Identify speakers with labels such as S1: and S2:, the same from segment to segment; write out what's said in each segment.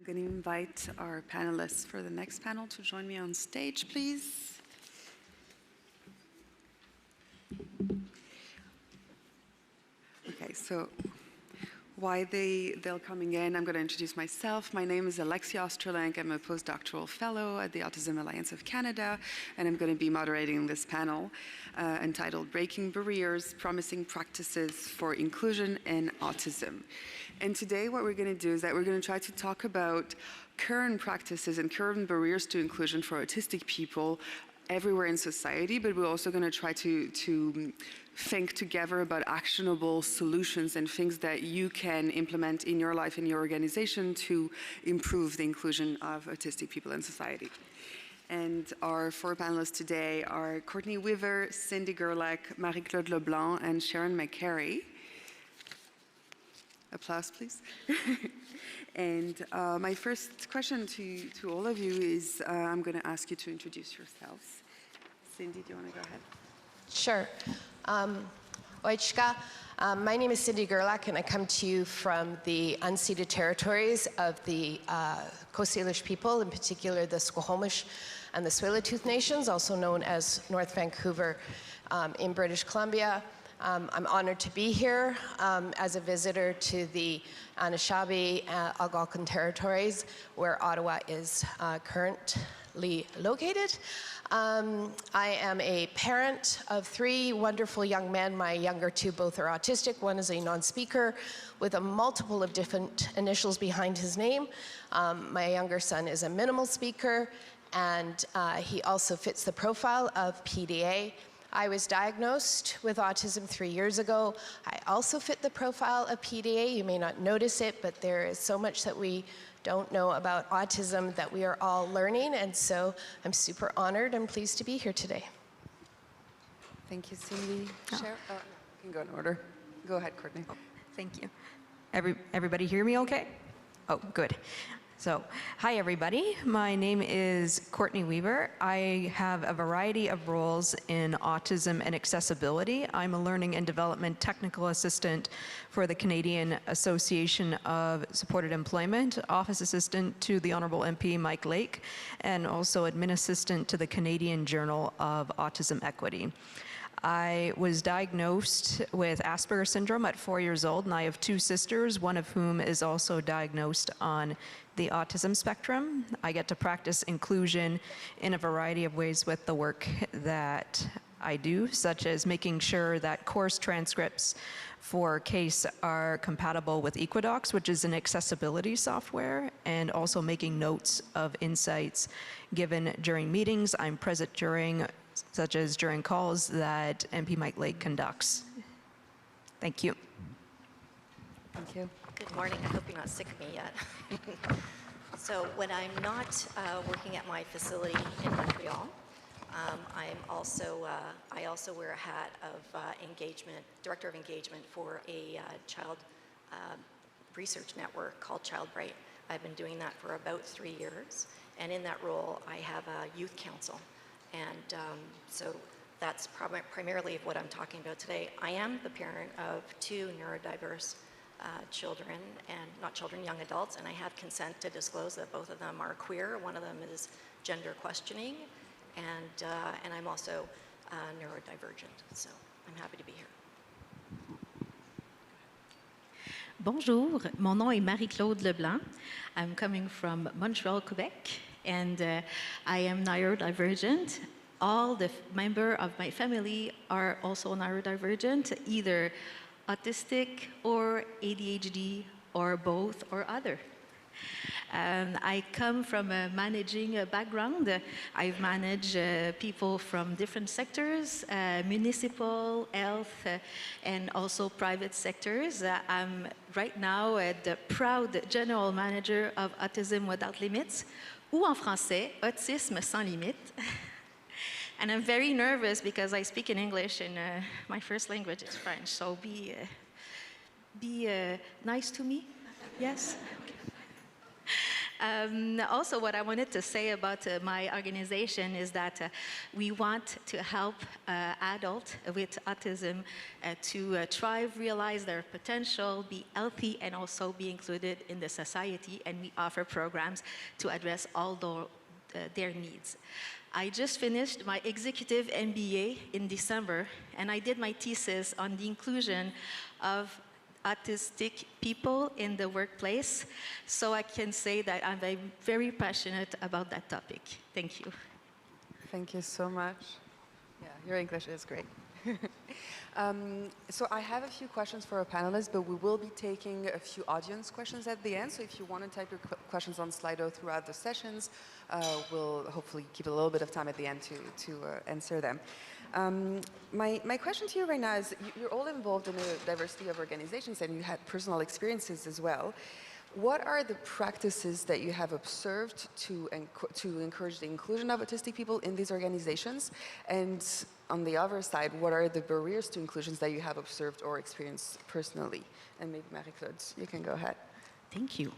S1: I'm going to invite our panelists for the next panel to join me on stage, please. Okay, so why they'll coming in, I'm going to introduce myself. My name is Alexia Osterlenk. I'm a postdoctoral fellow at the Autism Alliance of Canada, and I'm going to be moderating this panel entitled Breaking Barriers, Promising Practices for Inclusion in Autism. And today what we're going to do is that we're going to try to talk about current practices and current barriers to inclusion for autistic people everywhere in society, but we're also going to try to think together about actionable solutions and things that you can implement in your life, in your organization, to improve the inclusion of autistic people in society. And our four panelists today are Courtney Weaver, Cindy Gerlach, Marie-Claude Leblanc, and Sharon McCary. Applause, please. And my first question to all of you is, I'm going to ask you to introduce yourselves. Cindy, do you want to go ahead?
S2: Sure. Oichka. My name is Cindy Gerlach, and I come to you from the unceded territories of the Coast Salish people, in particular the Squamish and the Tsleil-Waututh Nations, also known as North Vancouver in British Columbia. I'm honored to be here as a visitor to the Anishinaabe Algonquin territories, where Ottawa is currently located. I am a parent of three wonderful young men. My younger two both are autistic. One is a non-speaker with a multiple of different initials behind his name. My younger son is a minimal speaker, and he also fits the profile of PDA. I was diagnosed with autism 3 years ago. I also fit the profile of PDA. You may not notice it, but there is so much that we don't know about autism that we are all learning, and so I'm super honored and pleased to be here today.
S1: Thank you, Cindy. Sharon, you can go in order. Go ahead, Courtney.
S3: Oh, thank you. Everybody hear me okay? Oh, good. So, hi everybody. My name is Courtney Weaver. I have a variety of roles in autism and accessibility. I'm a learning and development technical assistant for the Canadian Association of Supported Employment, office assistant to the Honourable MP Mike Lake, and also admin assistant to the Canadian Journal of Autism Equity. I was diagnosed with Asperger's syndrome at 4 years old, and I have two sisters, one of whom is also diagnosed on the autism spectrum. I get to practice inclusion in a variety of ways with the work that I do, such as making sure that course transcripts for CASE are compatible with Equidocs, which is an accessibility software, and also making notes of insights given during meetings I'm present during, such as during calls that MP Mike Lake conducts. Thank you.
S1: Thank you.
S4: Good morning. I hope you're not sick of me yet. So when I'm not working at my facility in Montreal, I also wear a hat of director of engagement for a child research network called Child Bright. I've been doing that for about 3 years, and in that role, I have a youth council, and so that's primarily what I'm talking about today. I am the parent of two neurodiverse children, and not children, young adults, and I have consent to disclose that both of them are queer. One of them is gender questioning, and I'm also neurodivergent, so I'm happy to be here.
S5: Bonjour, mon nom est Marie-Claude Leblanc. I'm coming from Montreal, Quebec, and I am neurodivergent. All the members of my family are also neurodivergent, either autistic or ADHD or both or other. I come from a managing background. I've managed people from different sectors, municipal, health, and also private sectors. I'm right now the proud general manager of Autism Without Limits, ou en français, Autisme Sans Limites. And I'm very nervous because I speak in English and my first language is French, so be nice to me, yes? Also, what I wanted to say about my organization is that we want to help adults with autism to thrive, realize their potential, be healthy, and also be included in the society. And we offer programs to address all their needs. I just finished my executive MBA in December, and I did my thesis on the inclusion of autistic people in the workplace. So I can say that I'm very passionate about that topic. Thank you.
S1: Thank you so much. Yeah, your English is great. So I have a few questions for our panelists, but we will be taking a few audience questions at the end. So if you want to type your questions on Slido throughout the sessions, we'll hopefully keep a little bit of time at the end to answer them. My question to you right now is, you're all involved in a diversity of organizations and you had personal experiences as well. What are the practices that you have observed to encourage the inclusion of autistic people in these organizations? And on the other side, what are the barriers to inclusions that you have observed or experienced personally? And maybe Marie-Claude, you can go ahead.
S5: Thank you.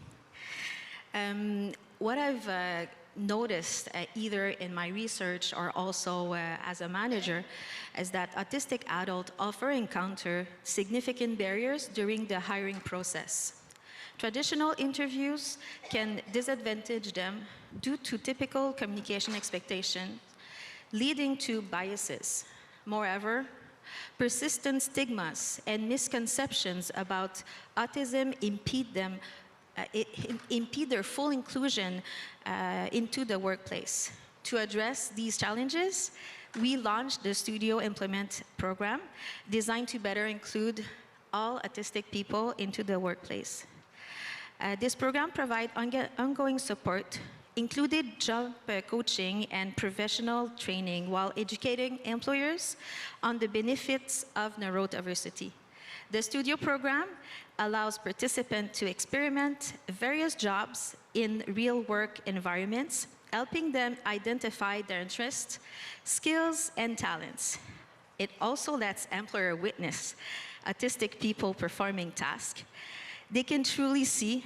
S5: What I've noticed either in my research or also as a manager is that autistic adults often encounter significant barriers during the hiring process. Traditional interviews can disadvantage them due to typical communication expectations, leading to biases. Moreover, persistent stigmas and misconceptions about autism impede their full inclusion into the workplace. To address these challenges, we launched the Studio Implement program designed to better include all autistic people into the workplace. This program provides ongoing support, included job coaching and professional training while educating employers on the benefits of neurodiversity. The Studio program allows participants to experiment various jobs in real work environments, helping them identify their interests, skills, and talents. It also lets employers witness autistic people performing tasks. They can truly see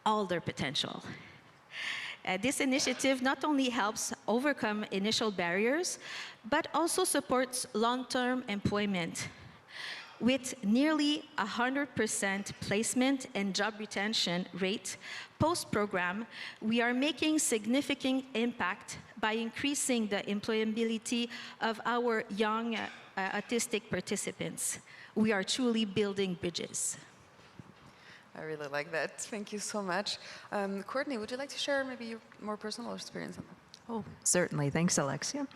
S5: all their potential. This initiative not only helps overcome initial barriers, but also supports long-term employment. With nearly 100% placement and job retention rate post-program, we are making significant impact by increasing the employability of our young autistic participants. We are truly building bridges.
S1: I really like that. Thank you so much. Courtney, would you like to share maybe your more personal experience on that?
S3: Oh, certainly. Thanks, Alexia.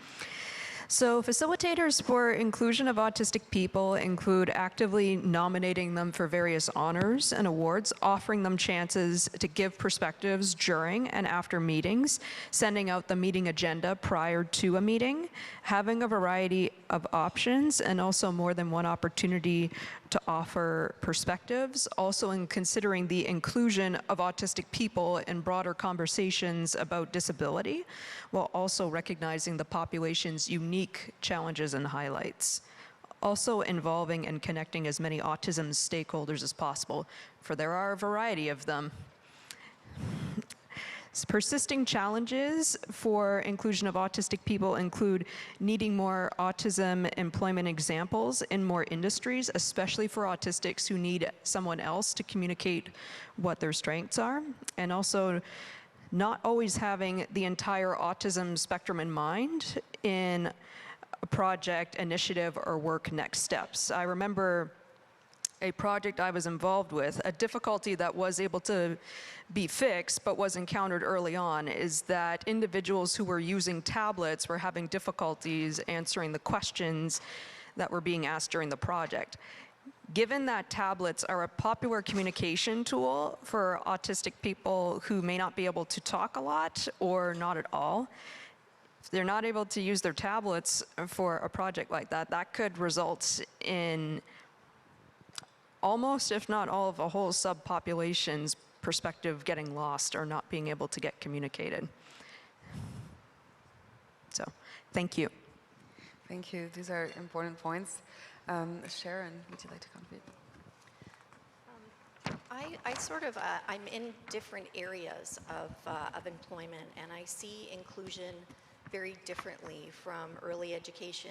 S3: So facilitators for inclusion of autistic people include actively nominating them for various honors and awards, offering them chances to give perspectives during and after meetings, sending out the meeting agenda prior to a meeting, having a variety of options, and also more than one opportunity to offer perspectives, also in considering the inclusion of autistic people in broader conversations about disability, while also recognizing the population's unique challenges and highlights. Also involving and connecting as many autism stakeholders as possible, for there are a variety of them. Persisting challenges for inclusion of autistic people include needing more autism employment examples in more industries, especially for autistics who need someone else to communicate what their strengths are, and also not always having the entire autism spectrum in mind in a project, initiative, or work next steps. I remember a project I was involved with, a difficulty that was able to be fixed but was encountered early on, is that individuals who were using tablets were having difficulties answering the questions that were being asked during the project. Given that tablets are a popular communication tool for autistic people who may not be able to talk a lot or not at all, if they're not able to use their tablets for a project like that, that could result in almost, if not all, of a whole subpopulation's perspective getting lost or not being able to get communicated. So, thank you.
S1: Thank you. These are important points. Sharon, would you like to contribute?
S4: I sort of, I'm in different areas of employment, and I see inclusion very differently from early education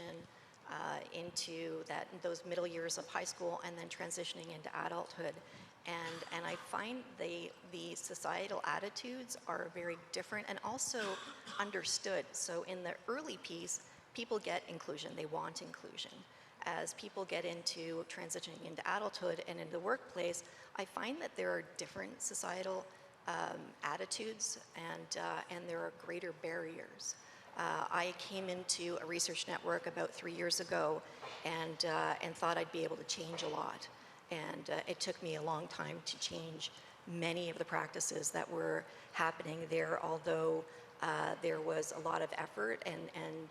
S4: into those middle years of high school and then transitioning into adulthood. And I find the societal attitudes are very different and also understood. So in the early piece, people get inclusion, they want inclusion. As people get into transitioning into adulthood and in the workplace, I find that there are different societal attitudes and there are greater barriers. I came into a research network about 3 years ago and thought I'd be able to change a lot. And it took me a long time to change many of the practices that were happening there, although there was a lot of effort and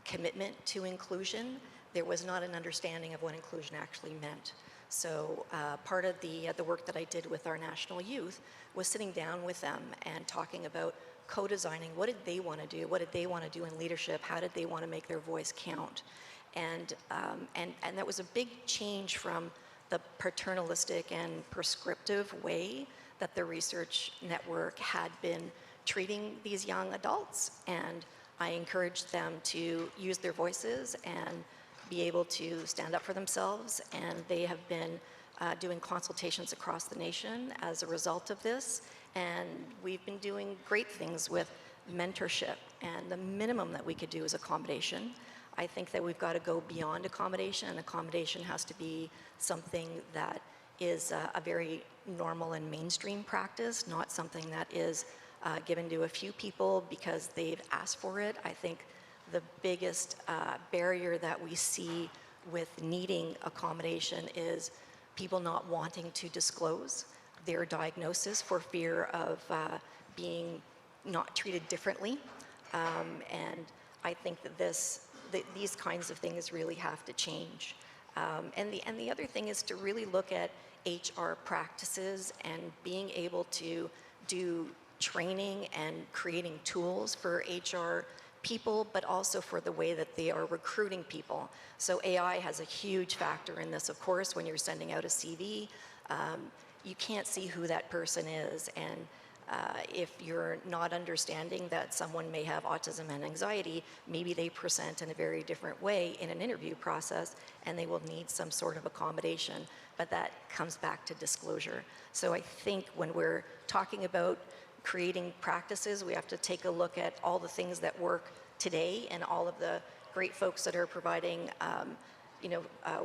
S4: commitment to inclusion. There was not an understanding of what inclusion actually meant. So part of the work that I did with our national youth was sitting down with them and talking about co-designing what did they want to do, what did they want to do in leadership, how did they want to make their voice count. And that was a big change from the paternalistic and prescriptive way that the research network had been treating these young adults. And I encouraged them to use their voices and be able to stand up for themselves. And they have been doing consultations across the nation as a result of this. And we've been doing great things with mentorship. And the minimum that we could do is accommodation. I think that we've got to go beyond accommodation, and accommodation has to be something that is a very normal and mainstream practice, not something that is given to a few people because they've asked for it. I think the biggest barrier that we see with needing accommodation is people not wanting to disclose their diagnosis for fear of being not treated differently. And I think that these kinds of things really have to change. And the other thing is to really look at HR practices and being able to do training and creating tools for HR people, but also for the way that they are recruiting people. So AI has a huge factor in this, of course. When you're sending out a CV, you can't see who that person is. And if you're not understanding that someone may have autism and anxiety, maybe they present in a very different way in an interview process, and they will need some sort of accommodation. But that comes back to disclosure. So I think when we're talking about creating practices, we have to take a look at all the things that work today and all of the great folks that are providing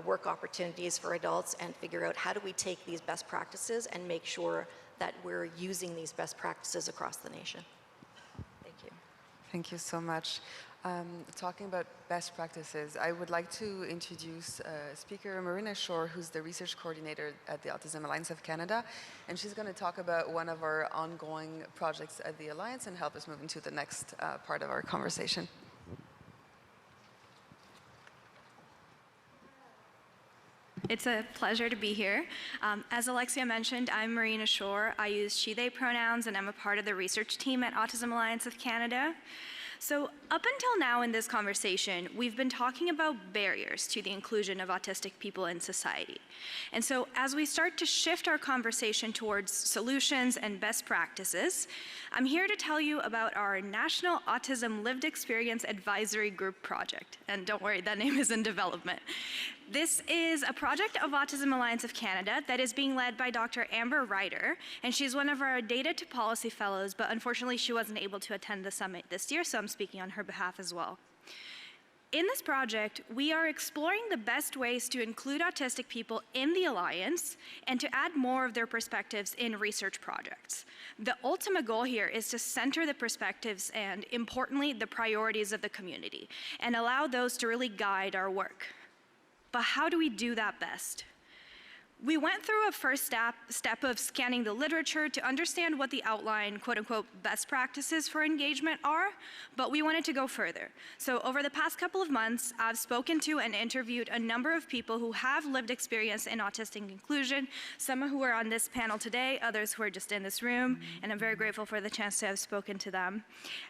S4: work opportunities for adults, and figure out how do we take these best practices and make sure that we're using these best practices across the nation. Thank you.
S1: Thank you so much. Talking about best practices, I would like to introduce speaker Marina Shore, who's the research coordinator at the Autism Alliance of Canada, and she's going to talk about one of our ongoing projects at the Alliance and help us move into the next part of our conversation.
S6: It's a pleasure to be here. As Alexia mentioned, I'm Marina Shore. I use she, they pronouns, and I'm a part of the research team at Autism Alliance of Canada. So up until now in this conversation, we've been talking about barriers to the inclusion of autistic people in society. And so as we start to shift our conversation towards solutions and best practices, I'm here to tell you about our National Autism Lived Experience Advisory Group project. And don't worry, that name is in development. This is a project of Autism Alliance of Canada that is being led by Dr. Amber Ryder, and she's one of our Data to Policy Fellows, but unfortunately she wasn't able to attend the summit this year, so I'm speaking on her behalf as well. In this project, we are exploring the best ways to include autistic people in the Alliance and to add more of their perspectives in research projects. The ultimate goal here is to center the perspectives and, importantly, the priorities of the community and allow those to really guide our work. But how do we do that best? We went through a first step of scanning the literature to understand what the outline, quote unquote, best practices for engagement are, but we wanted to go further. So over the past couple of months, I've spoken to and interviewed a number of people who have lived experience in autistic inclusion, some who are on this panel today, others who are just in this room, and I'm very grateful for the chance to have spoken to them.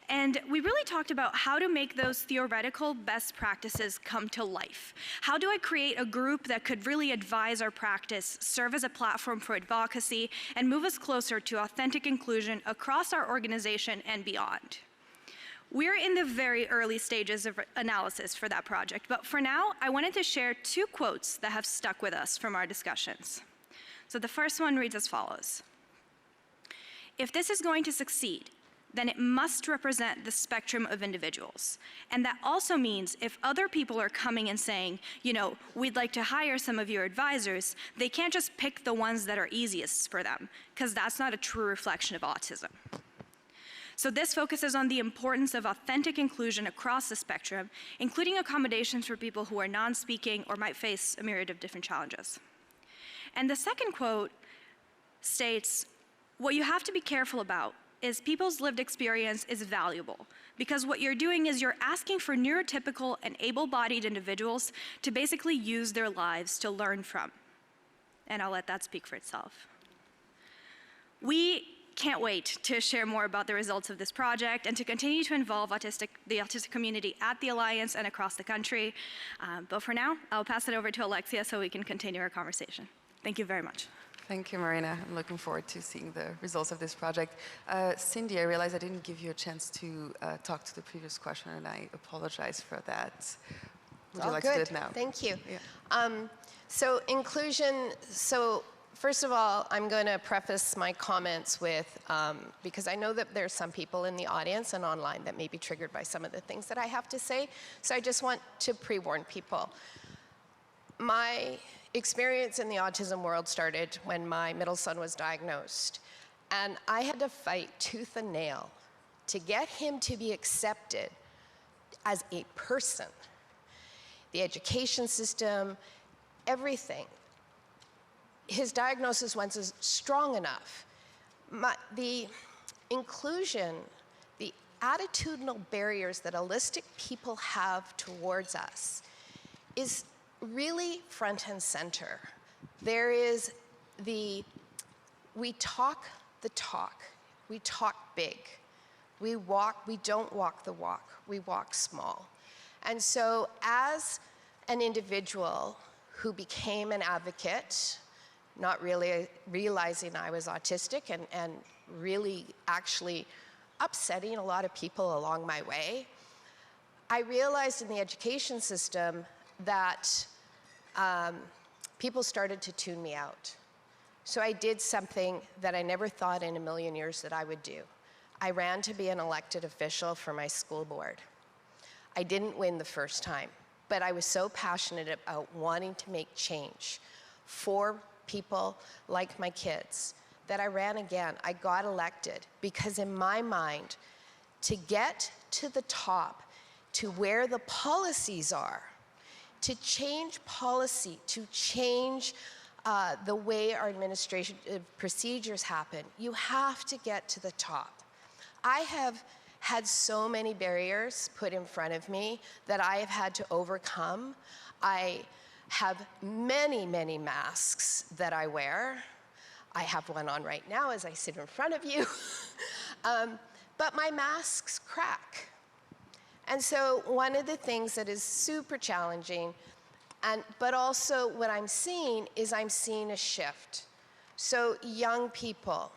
S6: And we really talked about how to make those theoretical best practices come to life. How do I create a group that could really advise our practice practice serve as a platform for advocacy and move us closer to authentic inclusion across our organization and beyond. We're in the very early stages of analysis for that project, but for now, I wanted to share 2 quotes that have stuck with us from our discussions. So the first one reads as follows: "If this is going to succeed, then it must represent the spectrum of individuals. And that also means if other people are coming and saying, you know, we'd like to hire some of your advisors, they can't just pick the ones that are easiest for them, because that's not a true reflection of autism." So this focuses on the importance of authentic inclusion across the spectrum, including accommodations for people who are non-speaking or might face a myriad of different challenges. And the second quote states, "What you have to be careful about is people's lived experience is valuable, because what you're doing is you're asking for neurotypical and able-bodied individuals to basically use their lives to learn from." And I'll let that speak for itself. We can't wait to share more about the results of this project and to continue to involve the autistic community at the Alliance and across the country. But for now, I'll pass it over to Alexia so we can continue our conversation. Thank you very much.
S1: Thank you, Marina. I'm looking forward to seeing the results of this project. Cindy, I realize I didn't give you a chance to talk to the previous question, and I apologize for that. Would you like to do it now?
S2: Thank you.
S1: Yeah.
S2: So inclusion, first of all, I'm going to preface my comments with, because I know that there's some people in the audience and online that may be triggered by some of the things that I have to say. So I just want to pre-warn people. My experience in the autism world started when my middle son was diagnosed. And I had to fight tooth and nail to get him to be accepted as a person. The education system, everything. His diagnosis was strong enough. The inclusion, the attitudinal barriers that allistic people have towards us is really front and center. There is we talk the talk. We talk big. We don't walk the walk. We walk small. And so as an individual who became an advocate, not really realizing I was autistic and really actually upsetting a lot of people along my way, I realized in the education system that people started to tune me out. So I did something that I never thought in a million years that I would do. I ran to be an elected official for my school board. I didn't win the first time, but I was so passionate about wanting to make change for people like my kids that I ran again. I got elected because in my mind, to get to the top, to where the policies are, to change policy, to change the way our administrative procedures happen, you have to get to the top. I have had so many barriers put in front of me that I have had to overcome. I have many, many masks that I wear. I have one on right now as I sit in front of you. But my masks crack. And so one of the things that is super challenging, but also what I'm seeing is I'm seeing a shift. So young people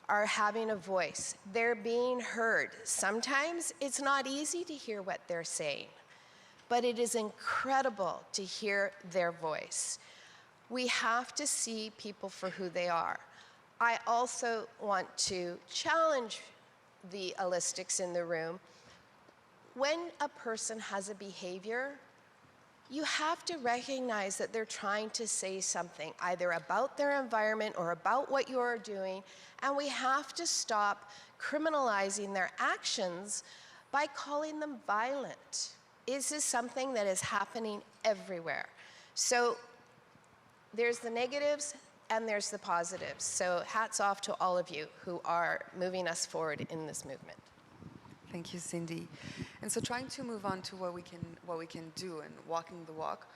S2: are having a voice. They're being heard. Sometimes it's not easy to hear what they're saying, but it is incredible to hear their voice. We have to see people for who they are. I also want to challenge the allistics in the room. When a person has a behavior, you have to recognize that they're trying to say something, either about their environment or about what you're doing, and we have to stop criminalizing their actions by calling them violent. This is something that is happening everywhere. So there's the negatives and there's the positives. So hats off to all of you who are moving us forward in this movement.
S1: Thank you, Cindy. And so trying to move on to what we can do and walking the walk,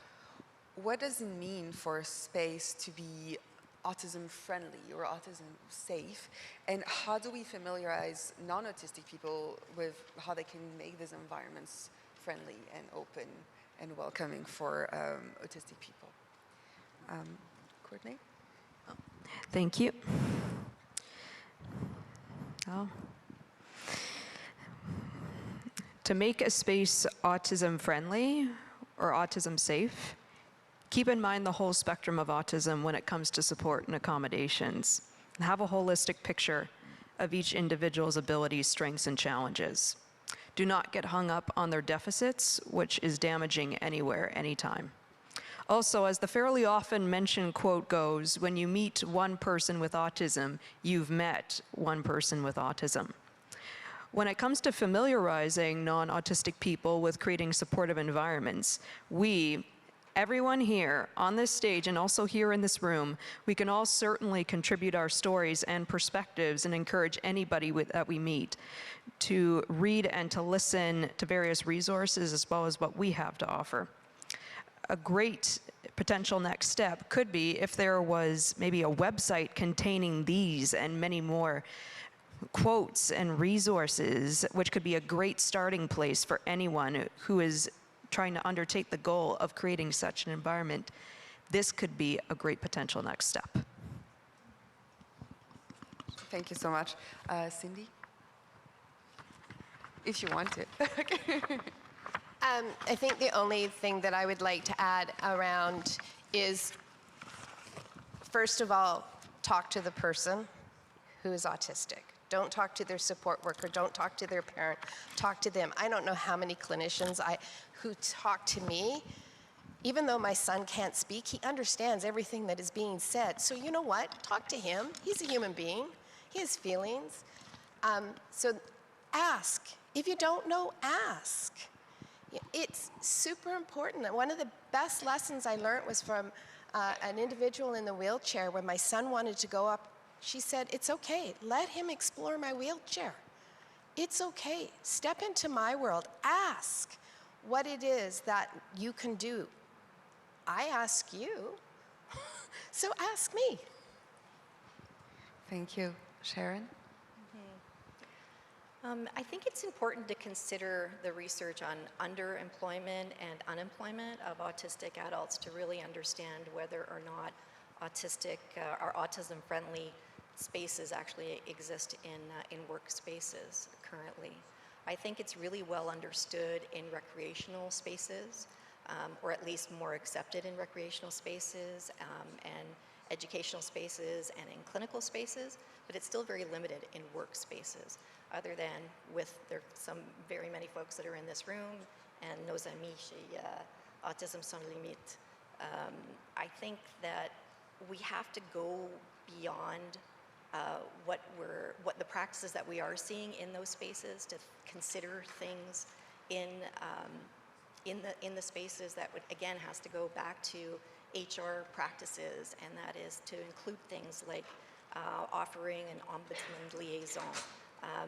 S1: what does it mean for space to be autism friendly or autism safe? And how do we familiarize non-autistic people with how they can make these environments friendly and open and welcoming for autistic people? Courtney.
S3: Thank you. To make a space autism friendly or autism safe, keep in mind the whole spectrum of autism when it comes to support and accommodations. Have a holistic picture of each individual's abilities, strengths, and challenges. Do not get hung up on their deficits, which is damaging anywhere, anytime. Also, as the fairly often mentioned quote goes, when you meet one person with autism, you've met one person with autism. When it comes to familiarizing non-autistic people with creating supportive environments, everyone here on this stage and also here in this room, we can all certainly contribute our stories and perspectives and encourage anybody that we meet to read and to listen to various resources as well as what we have to offer. A great potential next step could be if there was maybe a website containing these and many more quotes and resources, which could be a great starting place for anyone who is trying to undertake the goal of creating such an environment. This could be a great potential next step.
S1: Thank you so much. Cindy? If you want to.
S2: I think the only thing that I would like to add around is, first of all, talk to the person who is autistic. Don't talk to their support worker. Don't talk to their parent. Talk to them. I don't know how many clinicians who talk to me. Even though my son can't speak, he understands everything that is being said. So you know what? Talk to him. He's a human being. He has feelings. So ask. If you don't know, ask. It's super important. One of the best lessons I learned was from an individual in the wheelchair. When my son wanted to go up, she said, "It's okay. Let him explore my wheelchair. It's okay. Step into my world. Ask what it is that you can do. I ask you, so ask me."
S1: Thank you. Sharon?
S4: I think it's important to consider the research on underemployment and unemployment of autistic adults to really understand whether or not autistic or autism-friendly spaces actually exist in workspaces currently. I think it's really well understood in recreational spaces, or at least more accepted in recreational spaces and educational spaces and in clinical spaces, but it's still very limited in workspaces, other than with some very many folks that are in this room and nos amis chez Autism Sans Limite. I think that we have to go beyond what the practices that we are seeing in those spaces to consider things in the spaces that would, again, has to go back to HR practices, and that is to include things like offering an ombudsman liaison,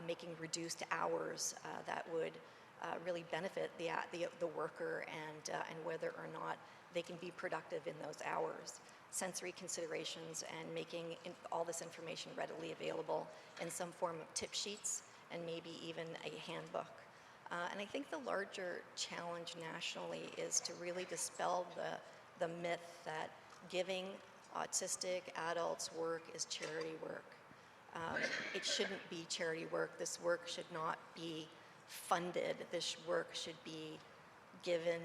S4: making reduced hours that would really benefit the worker and whether or not they can be productive in those hours. Sensory considerations and making all this information readily available in some form of tip sheets and maybe even a handbook. And I think the larger challenge nationally is to really dispel the myth that giving autistic adults work is charity work. It shouldn't be charity work. This work should not be funded. This work should be given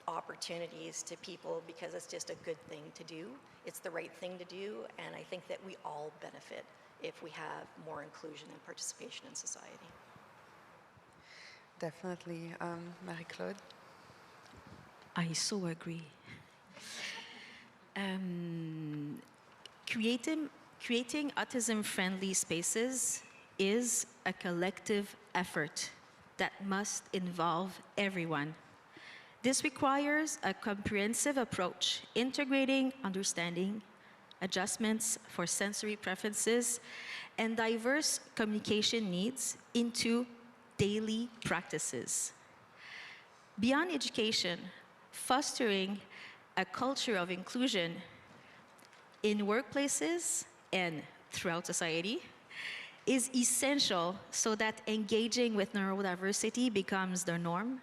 S4: opportunities to people because it's just a good thing to do. It's the right thing to do, and I think that we all benefit if we have more inclusion and participation in society.
S1: Definitely. Marie-Claude?
S5: I so agree. Creating autism-friendly spaces is a collective effort that must involve everyone. This requires a comprehensive approach, integrating understanding, adjustments for sensory preferences, and diverse communication needs into daily practices. Beyond education, fostering a culture of inclusion in workplaces and throughout society is essential so that engaging with neurodiversity becomes the norm,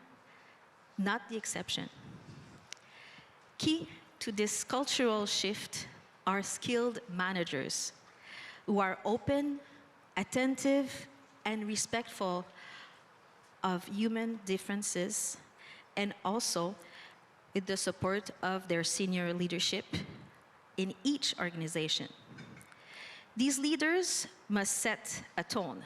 S5: not the exception. Key to this cultural shift are skilled managers who are open, attentive, and respectful of human differences, and also with the support of their senior leadership in each organization. These leaders must set a tone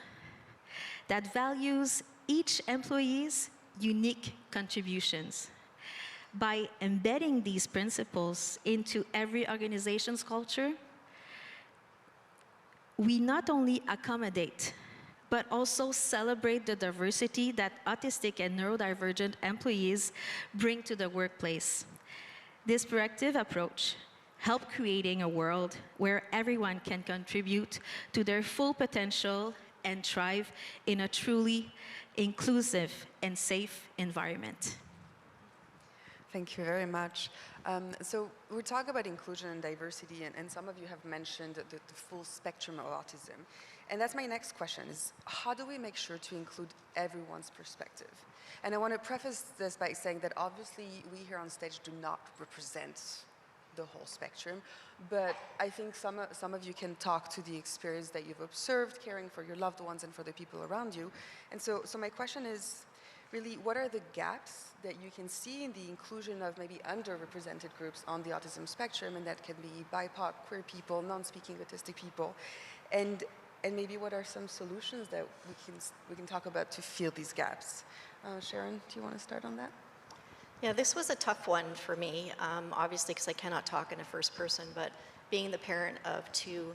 S5: that values each employee's unique contributions. By embedding these principles into every organization's culture, we not only accommodate, but also celebrate the diversity that autistic and neurodivergent employees bring to the workplace. This proactive approach helps creating a world where everyone can contribute to their full potential and thrive in a truly inclusive and safe environment.
S1: Thank you very much. So we're talking about inclusion and diversity, and some of you have mentioned the full spectrum of autism. And that's my next question, is how do we make sure to include everyone's perspective? And I want to preface this by saying that obviously we here on stage do not represent the whole spectrum, but I think some of you can talk to the experience that you've observed caring for your loved ones and for the people around you. And so my question is, really, what are the gaps that you can see in the inclusion of maybe underrepresented groups on the autism spectrum, and that can be BIPOC, queer people, non-speaking autistic people, and maybe what are some solutions that we can talk about to fill these gaps? Sharon, do you want to start on that?
S4: Yeah, this was a tough one for me, obviously because I cannot talk in a first person, but being the parent of two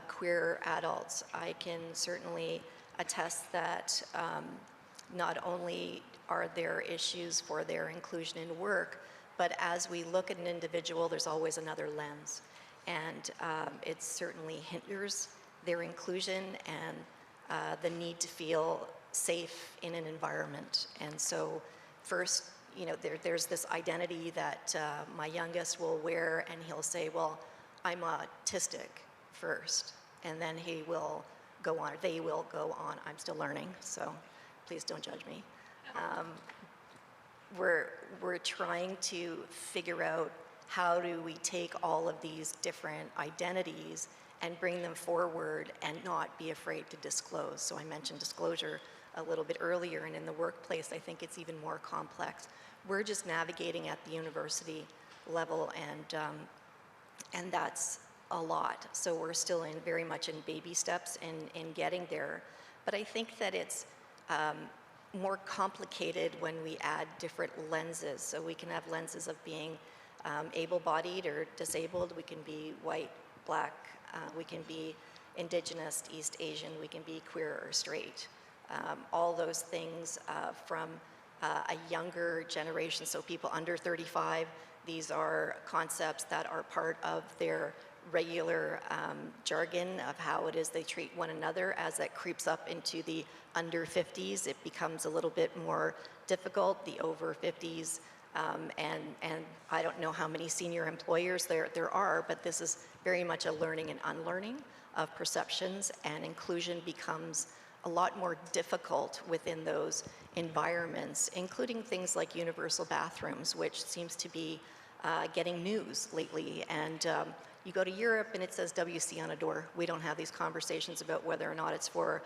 S4: queer adults, I can certainly attest that not only are there issues for their inclusion in work, but as we look at an individual, there's always another lens. And it certainly hinders their inclusion and the need to feel safe in an environment. And so first, you know, there's this identity that my youngest will wear, and he'll say, well, I'm autistic first, and then he will go on, or they will go on. I'm still learning, so please don't judge me. We're trying to figure out how do we take all of these different identities and bring them forward and not be afraid to disclose. So I mentioned disclosure a little bit earlier, and in the workplace, I think it's even more complex. We're just navigating at the university level, and that's a lot. So we're still very much in baby steps in getting there. But I think that it's more complicated when we add different lenses. So we can have lenses of being able-bodied or disabled. We can be white, black, we can be Indigenous, East Asian, we can be queer or straight. All those things from a younger generation, so people under 35, these are concepts that are part of their regular jargon of how it is they treat one another. As that creeps up into the under 50s, it becomes a little bit more difficult, the over 50s, and I don't know how many senior employers there are, but this is very much a learning and unlearning of perceptions, and inclusion becomes a lot more difficult within those environments, including things like universal bathrooms, which seems to be getting news lately. And you go to Europe and it says WC on a door. We don't have these conversations about whether or not it's for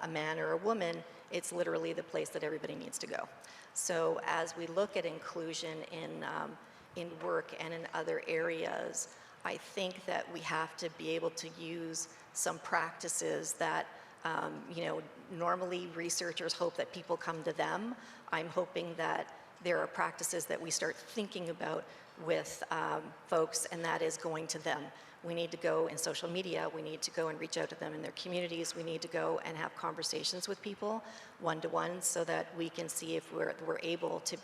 S4: a man or a woman. It's literally the place that everybody needs to go. So as we look at inclusion in work and in other areas, I think that we have to be able to use some practices that normally researchers hope that people come to them. I'm hoping that there are practices that we start thinking about with folks, and that is going to them. We need to go in social media, we need to go and reach out to them in their communities, we need to go and have conversations with people one-to-one so that we can see if we're able to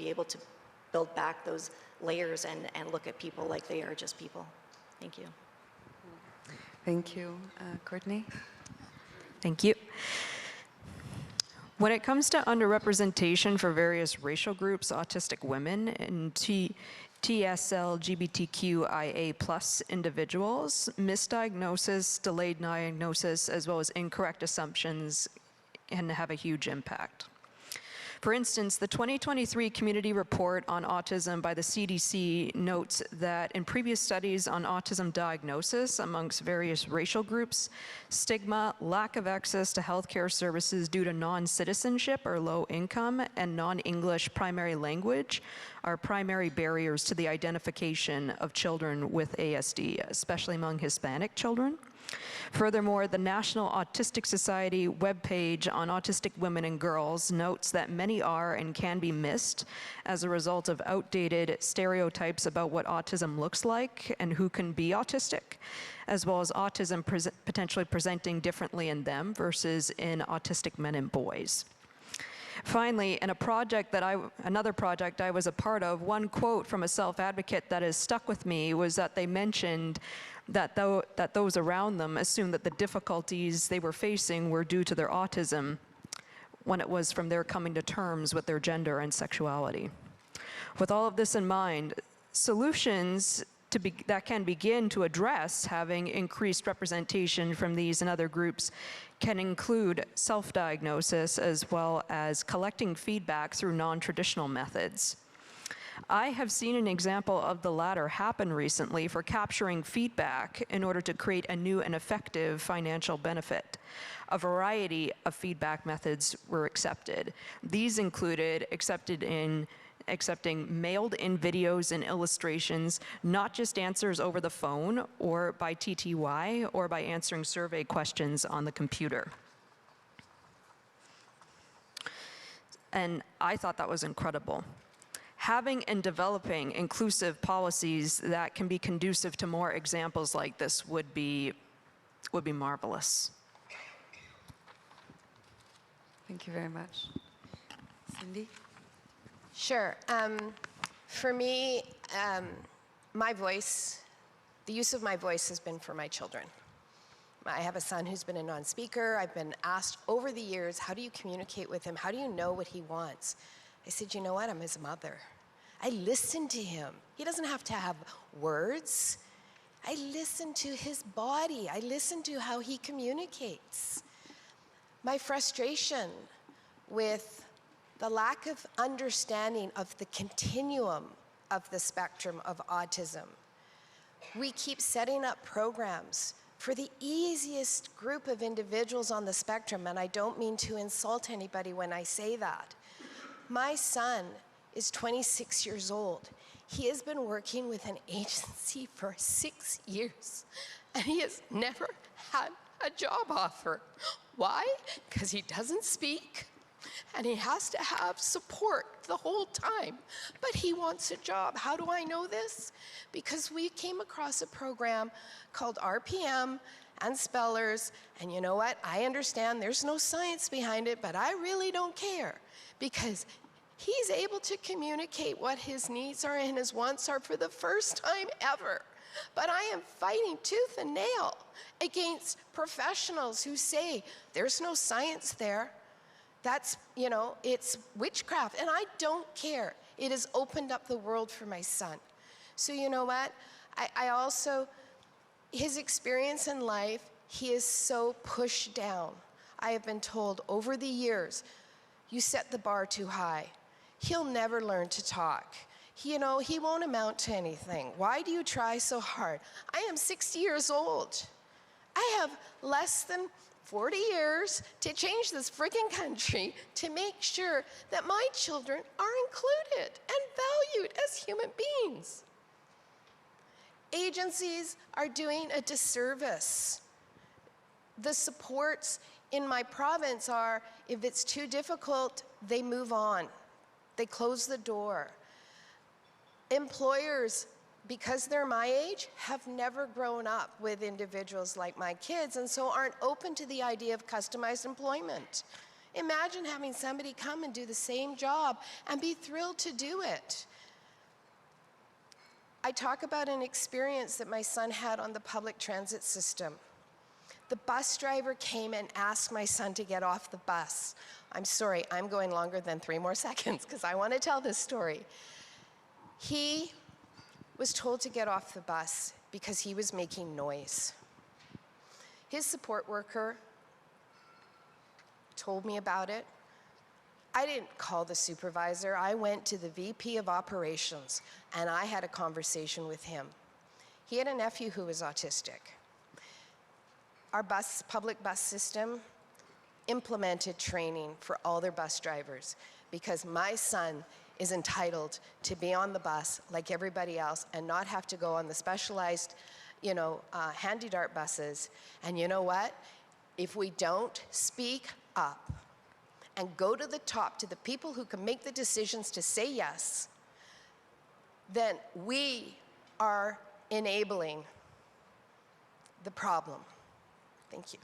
S4: build back those layers and look at people like they are just people. Thank you.
S1: Thank you. Courtney?
S3: Thank you. When it comes to underrepresentation for various racial groups, autistic women, and TSL LGBTQIA+ individuals, misdiagnosis, delayed diagnosis, as well as incorrect assumptions can have a huge impact. For instance, the 2023 Community Report on Autism by the CDC notes that in previous studies on autism diagnosis amongst various racial groups, stigma, lack of access to healthcare services due to non-citizenship or low income, and non-English primary language are primary barriers to the identification of children with ASD, especially among Hispanic children. Furthermore, the National Autistic Society webpage on autistic women and girls notes that many are and can be missed as a result of outdated stereotypes about what autism looks like and who can be autistic, as well as autism potentially presenting differently in them versus in autistic men and boys. Finally, in another project I was a part of, one quote from a self-advocate that has stuck with me was that they mentioned that those around them assumed that the difficulties they were facing were due to their autism, when it was from their coming to terms with their gender and sexuality. With all of this in mind, solutions that can begin to address having increased representation from these and other groups can include self-diagnosis as well as collecting feedback through non-traditional methods. I have seen an example of the latter happen recently for capturing feedback in order to create a new and effective financial benefit. A variety of feedback methods were accepted. These included accepting mailed-in videos and illustrations, not just answers over the phone or by TTY or by answering survey questions on the computer. And I thought that was incredible. Having and developing inclusive policies that can be conducive to more examples like this would be marvelous.
S1: Thank you very much. Cindy?
S2: Sure. For me, my voice, the use of my voice has been for my children. I have a son who's been a non-speaker. I've been asked over the years, how do you communicate with him? How do you know what he wants? I said, you know what? I'm his mother. I listen to him. He doesn't have to have words. I listen to his body. I listen to how he communicates. My frustration with the lack of understanding of the continuum of the spectrum of autism. We keep setting up programs for the easiest group of individuals on the spectrum, and I don't mean to insult anybody when I say that. My son is 26 years old. He has been working with an agency for 6 years, and he has never had a job offer. Why? Because he doesn't speak, and he has to have support the whole time, but he wants a job. How do I know this? Because we came across a program called RPM and Spellers, and you know what? I understand there's no science behind it, but I really don't care, because he's able to communicate what his needs are and his wants are for the first time ever. But I am fighting tooth and nail against professionals who say there's no science there. That's, you know, it's witchcraft, and I don't care. It has opened up the world for my son. So you know what? I also, his experience in life, he is so pushed down. I have been told over the years, you set the bar too high. He'll never learn to talk. You know, he won't amount to anything. Why do you try so hard? I am 60 years old. I have less than 40 years to change this freaking country to make sure that my children are included and valued as human beings. Agencies are doing a disservice. The supports in my province are, if it's too difficult, they move on. They close the door. Employers, because they're my age, have never grown up with individuals like my kids, and so aren't open to the idea of customized employment. Imagine having somebody come and do the same job and be thrilled to do it. I talk about an experience that my son had on the public transit system. The bus driver came and asked my son to get off the bus. I'm sorry, I'm going longer than 3 more seconds because I want to tell this story. He was told to get off the bus because he was making noise. His support worker told me about it. I didn't call the supervisor. I went to the VP of operations and I had a conversation with him. He had a nephew who was autistic. Our public bus system implemented training for all their bus drivers because my son is entitled to be on the bus like everybody else and not have to go on the specialized, handy dart buses. And you know what? If we don't speak up and go to the top, to the people who can make the decisions to say yes, then we are enabling the problem. Thank you.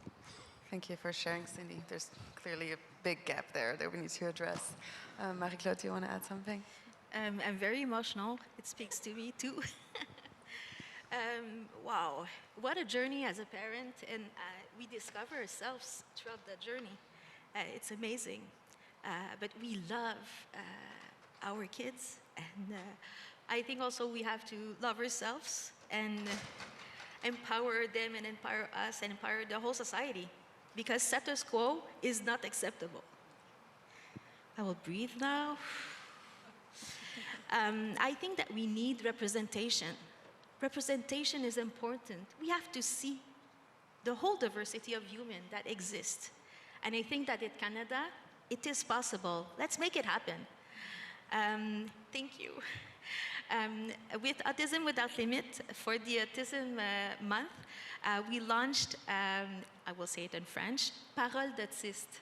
S1: Thank you for sharing, Cindy. There's clearly a big gap there that we need to address. Marie-Claude, do you want to add something?
S5: I'm very emotional. It speaks to me too. Wow, what a journey as a parent, and we discover ourselves throughout that journey. It's amazing, but we love our kids, and I think also we have to love ourselves and empower them and empower us and empower the whole society, because status quo is not acceptable. I will breathe now. I think that we need representation. Representation is important. We have to see the whole diversity of human that exists. And I think that in Canada, it is possible. Let's make it happen. Thank you. With Autism Without Limit, for the Autism Month, we launched, I will say it in French, Parole d'Autiste,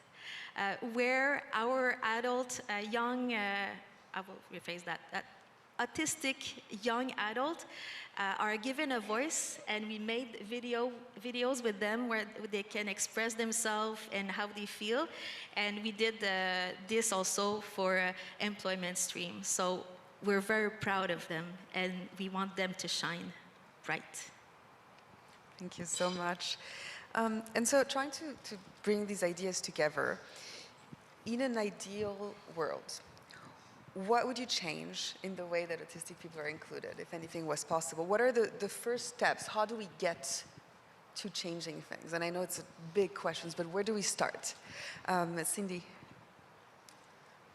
S5: where our adult, young, I will rephrase that autistic young adult are given a voice, and we made videos with them where they can express themselves and how they feel. And we did this also for employment stream. So we're very proud of them, and we want them to shine bright.
S1: Thank you so much. And so trying to bring these ideas together, in an ideal world, what would you change in the way that autistic people are included, if anything was possible? What are the first steps? How do we get to changing things? And I know it's a big question, but where do we start? Cindy?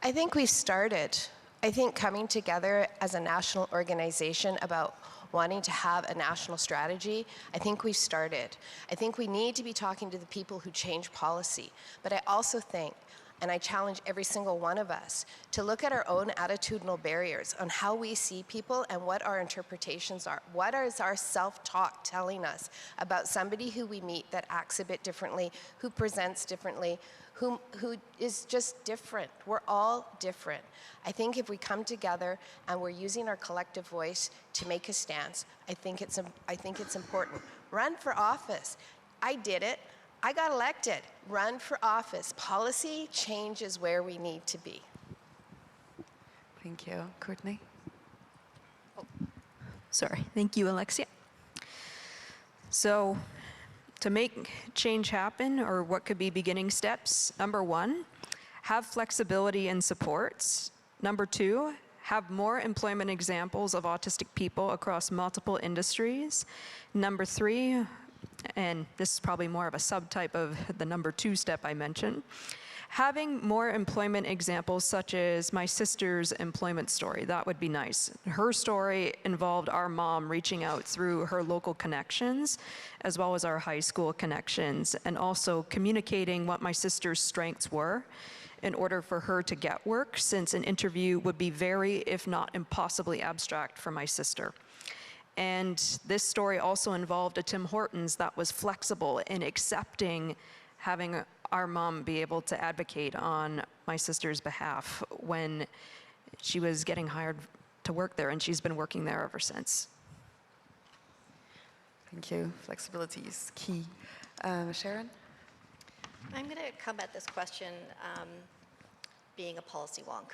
S2: I think we've started. I think coming together as a national organization about wanting to have a national strategy, I think we've started. I think we need to be talking to the people who change policy. But I also think, and I challenge every single one of us to look at our own attitudinal barriers on how we see people and what our interpretations are. What is our self-talk telling us about somebody who we meet that acts a bit differently, who presents differently, who is just different? We're all different. I think if we come together and we're using our collective voice to make a stance, I think it's important. Run for office. I did it. I got elected. Run for office. Policy change is where we need to be.
S1: Thank you. Courtney?
S3: Sorry. Thank you, Alexia. So, to make change happen, or what could be beginning steps, number 1, have flexibility and supports. Number 2, have more employment examples of autistic people across multiple industries. Number 3, and this is probably more of a subtype of the number 2 step I mentioned, having more employment examples such as my sister's employment story. That would be nice. Her story involved our mom reaching out through her local connections as well as our high school connections, and also communicating what my sister's strengths were in order for her to get work, since an interview would be very, if not impossibly abstract for my sister. And this story also involved a Tim Hortons that was flexible in accepting having our mom be able to advocate on my sister's behalf when she was getting hired to work there, and she's been working there ever since.
S1: Thank you. Flexibility is key. Sharon?
S4: I'm going to come at this question being a policy wonk.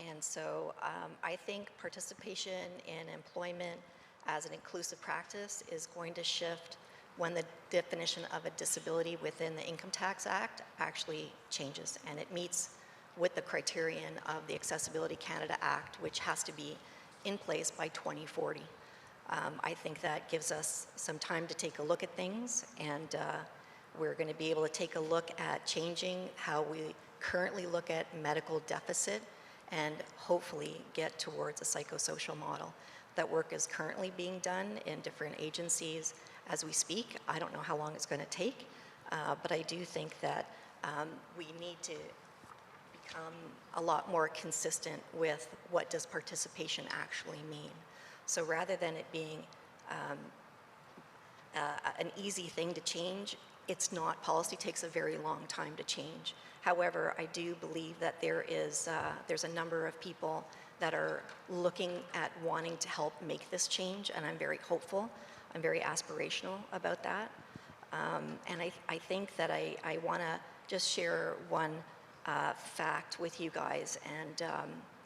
S4: And so I think participation in employment as an inclusive practice is going to shift when the definition of a disability within the Income Tax Act actually changes, and it meets with the criterion of the Accessibility Canada Act, which has to be in place by 2040. I think that gives us some time to take a look at things, and We're going to be able to take a look at changing how we currently look at medical deficit and hopefully get towards a psychosocial model. That work is currently being done in different agencies as we speak. I don't know how long it's going to take, but I do think that we need to become a lot more consistent with what does participation actually mean. So rather than it being an easy thing to change, it's not. Policy takes a very long time to change. However, I do believe that there's a number of people that are looking at wanting to help make this change, and I'm very hopeful. I'm very aspirational about that. And I think that I want to just share one fact with you guys. And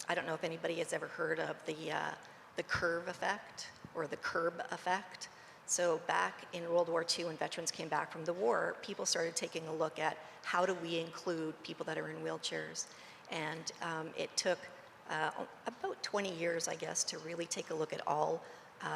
S4: I don't know if anybody has ever heard of the curve effect or the curb effect. So back in World War II, when veterans came back from the war, people started taking a look at how do we include people that are in wheelchairs. And it took about 20 years, I guess, to really take a look at all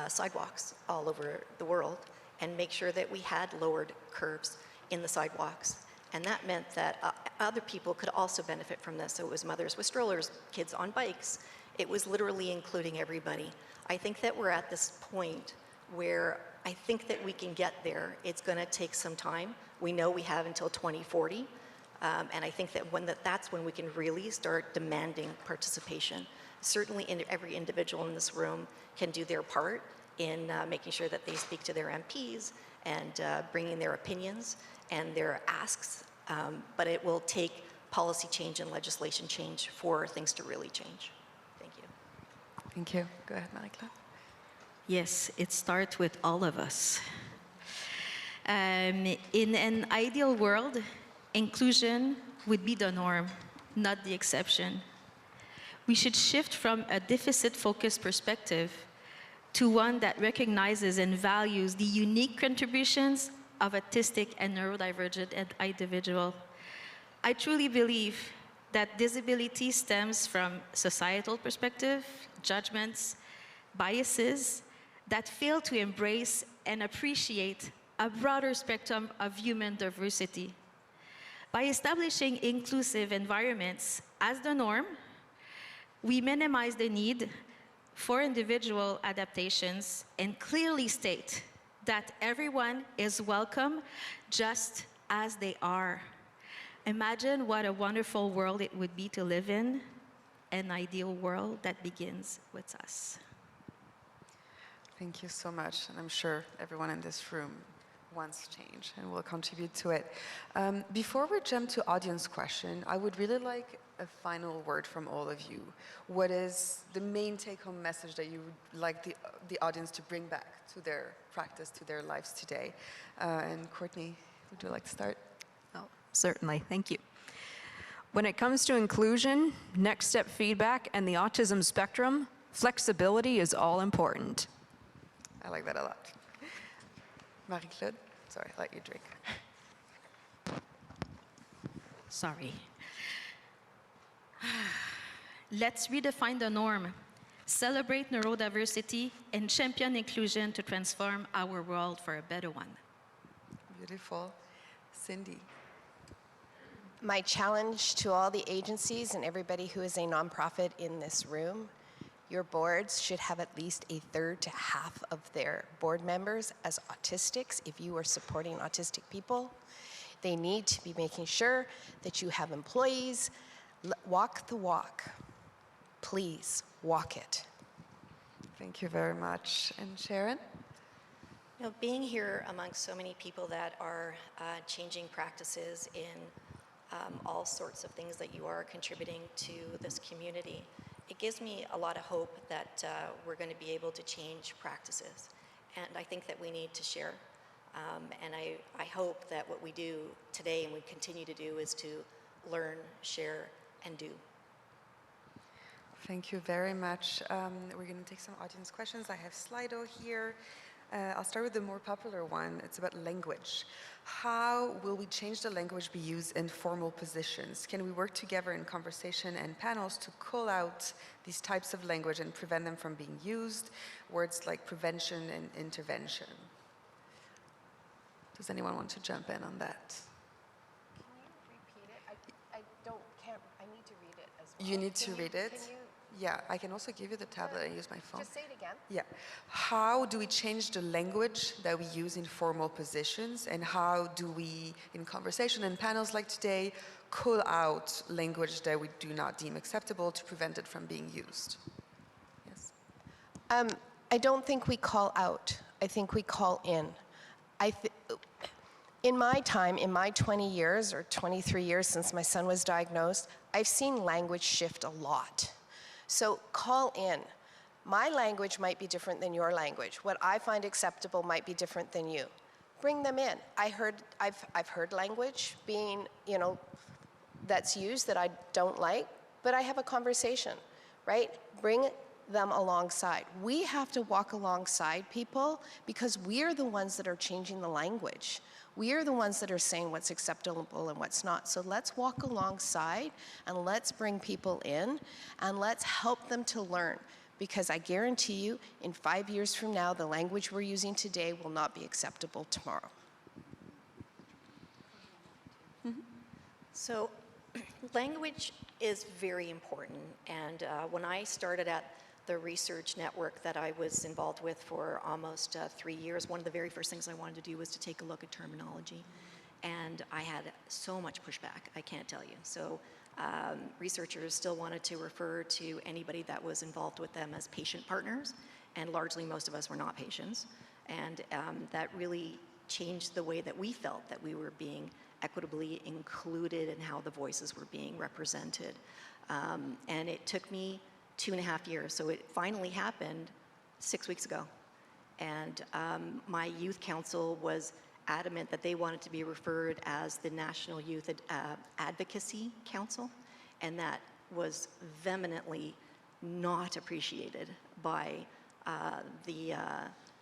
S4: sidewalks all over the world and make sure that we had lowered curbs in the sidewalks. And that meant that other people could also benefit from this. So it was mothers with strollers, kids on bikes. It was literally including everybody. I think that we're at this point where I think that we can get there. It's going to take some time. We know we have until 2040. And I think that that's when we can really start demanding participation. Certainly every individual in this room can do their part in making sure that they speak to their MPs and bringing their opinions and their asks. But it will take policy change and legislation change for things to really change. Thank you.
S1: Thank you. Go ahead, Marie-Claude.
S5: Yes, it starts with all of us. In an ideal world, inclusion would be the norm, not the exception. We should shift from a deficit-focused perspective to one that recognizes and values the unique contributions of autistic and neurodivergent individuals. I truly believe that disability stems from societal perspective, judgments, biases that fail to embrace and appreciate a broader spectrum of human diversity. By establishing inclusive environments as the norm, we minimize the need for individual adaptations and clearly state that everyone is welcome just as they are. Imagine what a wonderful world it would be to live in, an ideal world that begins with us.
S1: Thank you so much, and I'm sure everyone in this room wants change and will contribute to it. Before we jump to audience question, I would really like a final word from all of you. What is the main take-home message that you would like the audience to bring back to their practice, to their lives today? And Courtney, would you like to start?
S3: Oh, certainly, thank you. When it comes to inclusion, next step feedback, and the autism spectrum, flexibility is all important.
S1: I like that a lot. Marie-Claude, sorry, I'll let you drink.
S5: Sorry. Let's redefine the norm, celebrate neurodiversity, and champion inclusion to transform our world for a better one.
S1: Beautiful. Cindy.
S2: My challenge to all the agencies and everybody who is a nonprofit in this room, your boards should have at least a third to half of their board members as autistics. If you are supporting autistic people, they need to be making sure that you have employees. Walk the walk. Please walk it.
S1: Thank you very much. And Sharon?
S4: You know, being here amongst so many people that are changing practices in all sorts of things that you are contributing to this community, it gives me a lot of hope that we're going to be able to change practices. And I think that we need to share. And I hope that what we do today and we continue to do is to learn, share, and do.
S1: Thank you very much. We're going to take some audience questions. I have Slido here. I'll start with the more popular one. It's about language. How will we change the language we use in formal positions? Can we work together in conversation and panels to call out these types of language and prevent them from being used? Words like prevention and intervention. Does anyone want to jump in on that?
S2: Can you repeat it? I need to read it as well.
S1: You need to read it?
S2: Can you
S1: Yeah, I can also give you the tablet and use my phone.
S2: just say it again?
S1: Yeah. How do we change the language that we use in formal positions, and how do we, in conversation and panels like today, call out language that we do not deem acceptable to prevent it from being used? Yes.
S2: I don't think we call out. I think we call in. In my time, in my 20 years or 23 years since my son was diagnosed, I've seen language shift a lot. So call in. My language might be different than your language. What I find acceptable might be different than you. Bring them in. I've heard language being, that's used that I don't like, but I have a conversation, right? Bring them alongside. We have to walk alongside people because we're the ones that are changing the language. We are the ones that are saying what's acceptable and what's not. So let's walk alongside and let's bring people in and let's help them to learn. Because I guarantee you, in 5 years from now, the language we're using today will not be acceptable tomorrow.
S4: So language is very important. And when I started at the research network that I was involved with for almost 3 years, one of the very first things I wanted to do was to take a look at terminology. And I had so much pushback, I can't tell you. So researchers still wanted to refer to anybody that was involved with them as patient partners, and largely most of us were not patients. And that really changed the way that we felt that we were being equitably included and how the voices were being represented. And it took me 2.5 years. So it finally happened 6 weeks ago. And my youth council was adamant that they wanted to be referred as the National Youth Advocacy Council. And that was vehemently not appreciated by the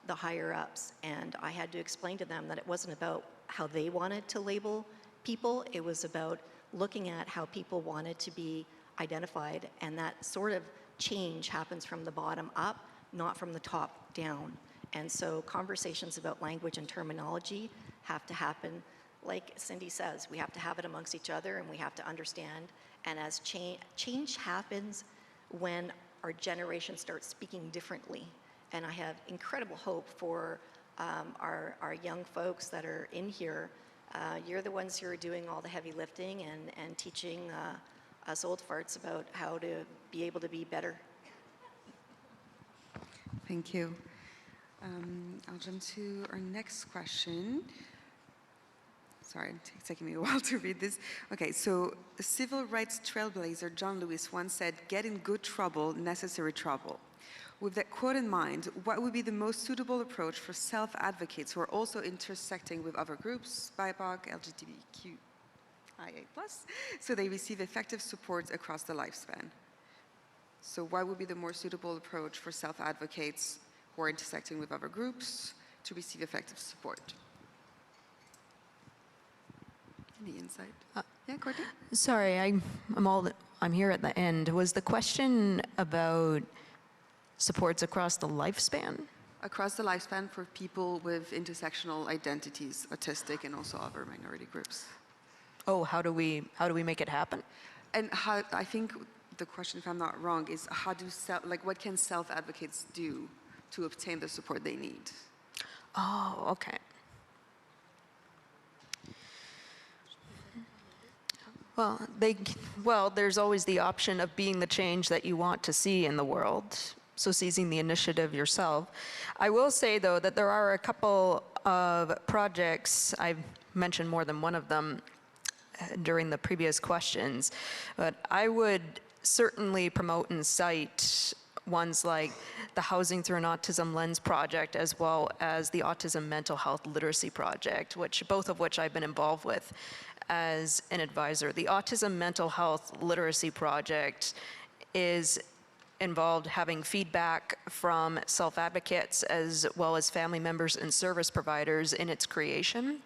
S4: higher ups. And I had to explain to them that it wasn't about how they wanted to label people. It was about looking at how people wanted to be identified. And that sort of change happens from the bottom up, not from the top down. And so conversations about language and terminology have to happen, like Cindy says, we have to have it amongst each other and we have to understand. And as change happens when our generation starts speaking differently. And I have incredible hope for our young folks that are in here. You're the ones who are doing all the heavy lifting and teaching us old farts about how to be able to be better.
S1: Thank you. I'll jump to our next question. Sorry, it's taking me a while to read this. Okay, so the civil rights trailblazer John Lewis once said, "Get in good trouble, necessary trouble." With that quote in mind, what would be the most suitable approach for self-advocates who are also intersecting with other groups, BIPOC, LGBTQIA+, so they receive effective support across the lifespan? So what would be the more suitable approach for self-advocates who are intersecting with other groups to receive effective support? Any insight? Yeah, Courtney?
S3: Sorry, I'm here at the end. Was the question about supports across the lifespan?
S1: Across the lifespan for people with intersectional identities, autistic and also other minority groups.
S3: Oh, how do we make it happen?
S1: And how, I think the question, if I'm not wrong, is how do what can self-advocates do to obtain the support they need?
S3: Oh, okay. Well, there's always the option of being the change that you want to see in the world. So seizing the initiative yourself. I will say, though, that there are a couple of projects, I've mentioned more than one of them during the previous questions, but I would certainly promote and cite ones like the Housing Through an Autism Lens project, as well as the Autism Mental Health Literacy project, both of which I've been involved with as an advisor. The Autism Mental Health Literacy project is involved having feedback from self-advocates as well as family members and service providers in its creation.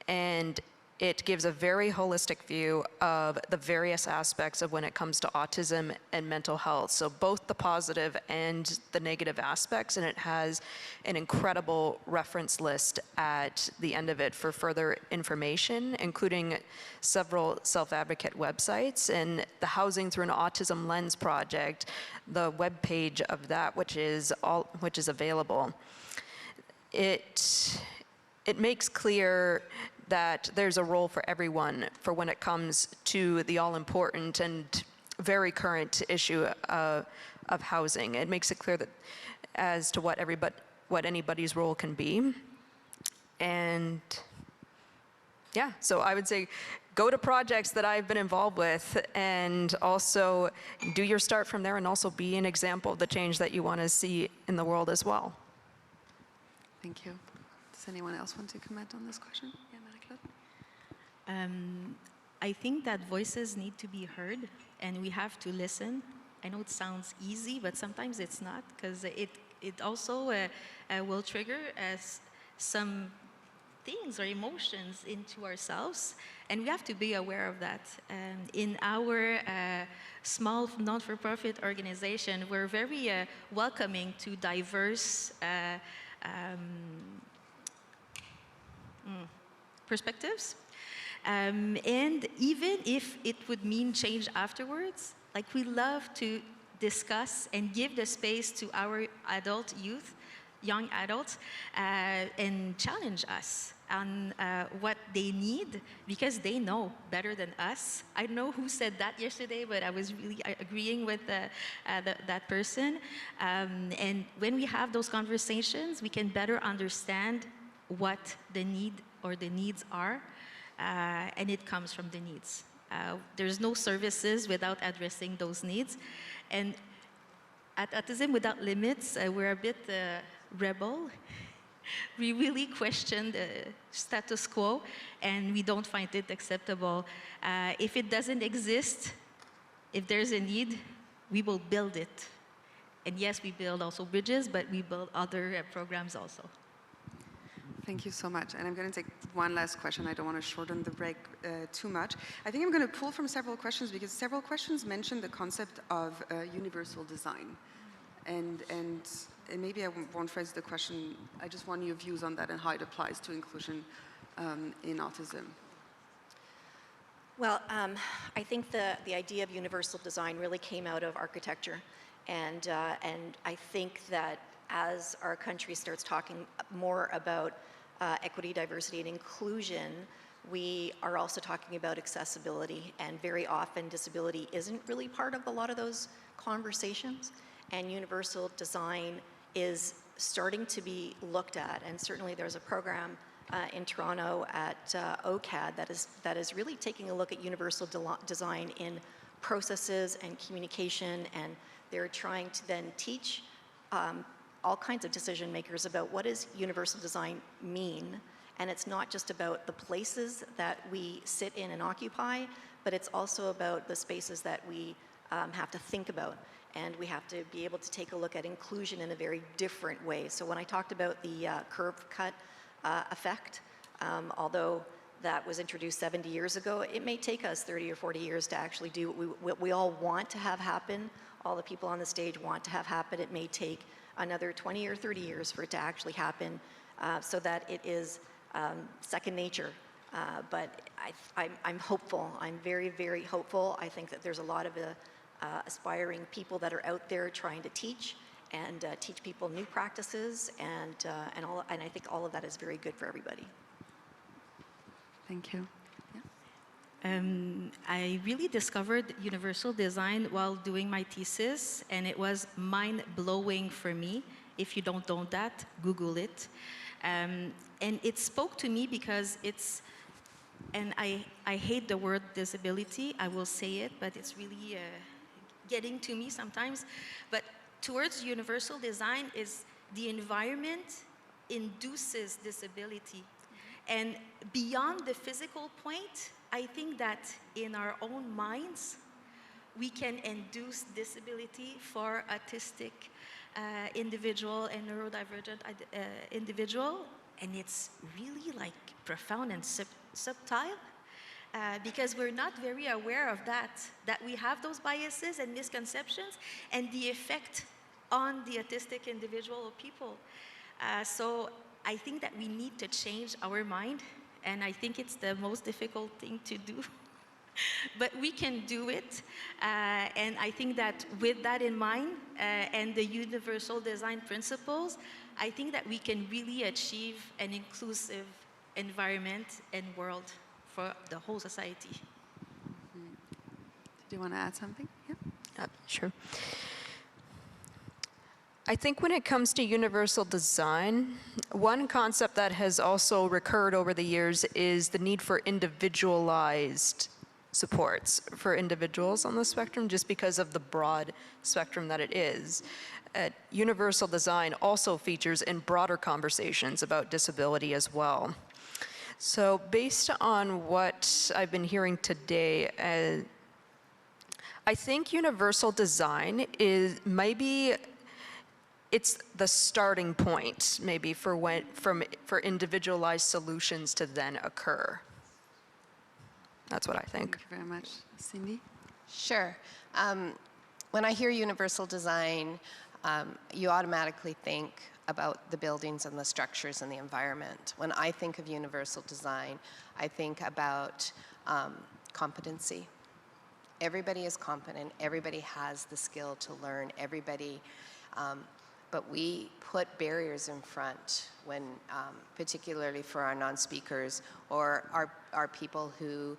S3: And it gives a very holistic view of the various aspects of when it comes to autism and mental health. So both the positive and the negative aspects, and it has an incredible reference list at the end of it for further information, including several self-advocate websites and the Housing Through an Autism Lens project, the web page of that, which is available. It makes clear that there's a role for everyone for when it comes to the all-important and very current issue of housing. It makes it clear that as to what anybody's role can be. And yeah, so I would say go to projects that I've been involved with and also do your start from there and also be an example of the change that you want to see in the world as well.
S1: Thank you. Does anyone else want to comment on this question? Yeah, Marie-Claude?
S5: I think that voices need to be heard, and we have to listen. I know it sounds easy, but sometimes it's not, because it also will trigger some things or emotions into ourselves, and we have to be aware of that. In our small non-for-profit organization, we're very welcoming to diverse perspectives. And even if it would mean change afterwards, like we love to discuss and give the space to our young adults, and challenge us on what they need, because they know better than us. I don't know who said that yesterday, but I was really agreeing with that person. And when we have those conversations, we can better understand what the need or the needs are, and it comes from the needs. There's no services without addressing those needs. And at Autism Without Limits, we're a bit rebel. We really question the status quo, and we don't find it acceptable. If it doesn't exist, if there's a need, we will build it. And yes, we build also bridges, but we build other programs also.
S1: Thank you so much. And I'm going to take one last question. I don't want to shorten the break too much. I think I'm going to pull from several questions, because several questions mention the concept of universal design. And maybe I won't phrase the question. I just want your views on that and how it applies to inclusion in autism.
S4: Well, I think the idea of universal design really came out of architecture. And I think that as our country starts talking more about equity, diversity, and inclusion, we are also talking about accessibility. And very often, disability isn't really part of a lot of those conversations. And universal design is starting to be looked at. And certainly there's a program in Toronto at OCAD that is really taking a look at universal design in processes and communication. And they're trying to then teach all kinds of decision makers about what does universal design mean. And it's not just about the places that we sit in and occupy, but it's also about the spaces that we have to think about. And we have to be able to take a look at inclusion in a very different way. So when I talked about the curve cut effect, although that was introduced 70 years ago, it may take us 30 or 40 years to actually do what we all want to have happen. All the people on the stage want to have happen. It may take another 20 or 30 years for it to actually happen, so that it is second nature. But I'm hopeful. I'm very, very hopeful. I think that there's a lot of aspiring people that are out there trying to teach and teach people new practices, and I think all of that is very good for everybody.
S1: Thank you.
S5: I really discovered universal design while doing my thesis, and it was mind-blowing for me. If you don't know that, Google it. And it spoke to me because it's, and I hate the word disability, I will say it, but it's really getting to me sometimes. But towards universal design is the environment induces disability. And beyond the physical point, I think that in our own minds, we can induce disability for autistic individual and neurodivergent individual and it's really like profound and subtle, because we're not very aware of that we have those biases and misconceptions and the effect on the autistic individual or people. So I think that we need to change our mind, and I think it's the most difficult thing to do. But we can do it, and I think that with that in mind and the universal design principles, I think that we can really achieve an inclusive environment and world for the whole society.
S1: Do you want to add something? Yeah.
S3: Sure. I think when it comes to universal design, one concept that has also recurred over the years is the need for individualized supports for individuals on the spectrum, just because of the broad spectrum that it is. Universal design also features in broader conversations about disability as well. So based on what I've been hearing today, I think universal design is maybe it's the starting point, maybe for individualized solutions to then occur. That's what I think.
S1: Thank you very much. Cindy?
S2: Sure. When I hear universal design, you automatically think about the buildings and the structures and the environment. When I think of universal design, I think about competency. Everybody is competent. Everybody has the skill to learn. Everybody, but we put barriers in front when, particularly for our non-speakers or our people who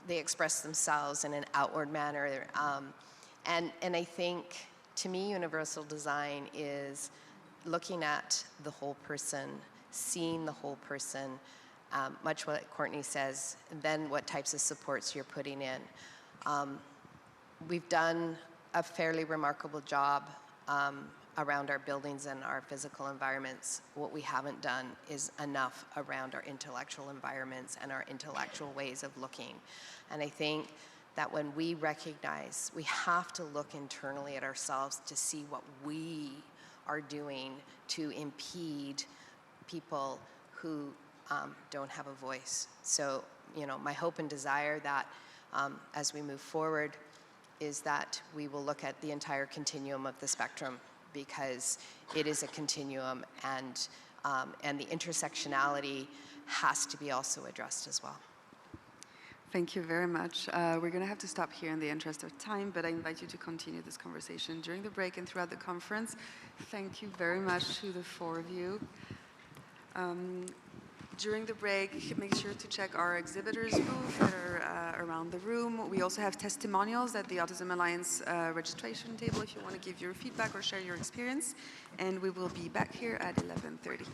S2: they express themselves in an outward manner. And I think, to me, universal design is looking at the whole person, seeing the whole person, much what Courtney says, and then what types of supports you're putting in. We've done a fairly remarkable job around our buildings and our physical environments. What we haven't done is enough around our intellectual environments and our intellectual ways of looking. And I think that when we recognize, we have to look internally at ourselves to see what we are doing to impede people who don't have a voice. So, my hope and desire that as we move forward is that we will look at the entire continuum of the spectrum, because it is a continuum, and the intersectionality has to be also addressed as well.
S1: Thank you very much. We're going to have to stop here in the interest of time, but I invite you to continue this conversation during the break and throughout the conference. Thank you very much to the four of you. During the break, make sure to check our exhibitors booth that are around the room. We also have testimonials at the Autism Alliance registration table if you want to give your feedback or share your experience. And we will be back here at 11:30.